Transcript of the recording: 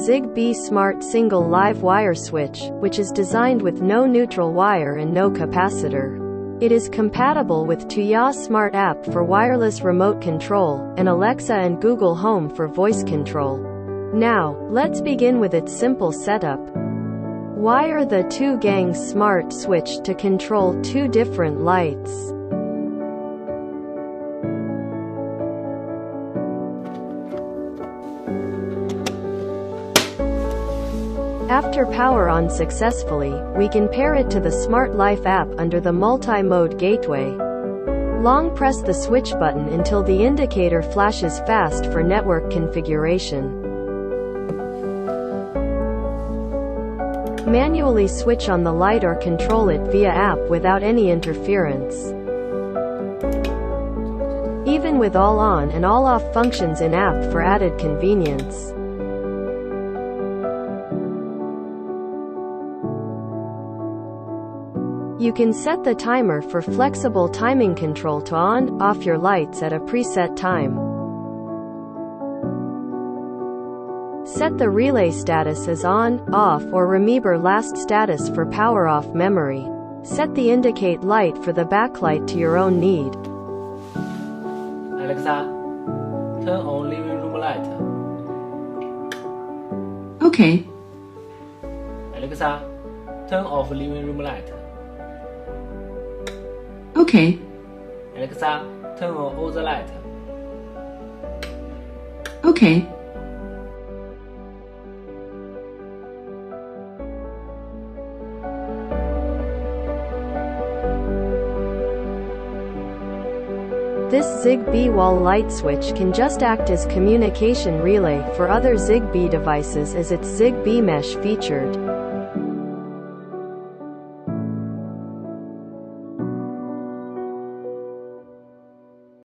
ZigBee Smart Single Live Wire Switch, which is designed with no neutral wire and no capacitor. It is compatible with Tuya Smart App for wireless remote control, and Alexa and Google Home for voice control. Now, let's begin with its simple setup. Wire the 2-gang smart switch to control 2 different lights. After power on successfully, we can pair it to the Smart Life app under the multi-mode gateway. Long press the switch button until the indicator flashes fast for network configuration. Manually switch on the light or control it via app without any interference. Even with all on and all off functions in app for added convenience. You can set the timer for flexible timing control to on, off your lights at a preset time. Set the relay status as on, off or remember last status for power off memory. Set the indicate light for the backlight to your own need. Alexa, turn on living room light. Okay. Alexa, turn off living room light. Okay. Alexa, turn on all the light. Okay. This ZigBee wall light switch can just act as communication relay for other ZigBee devices as its ZigBee mesh featured.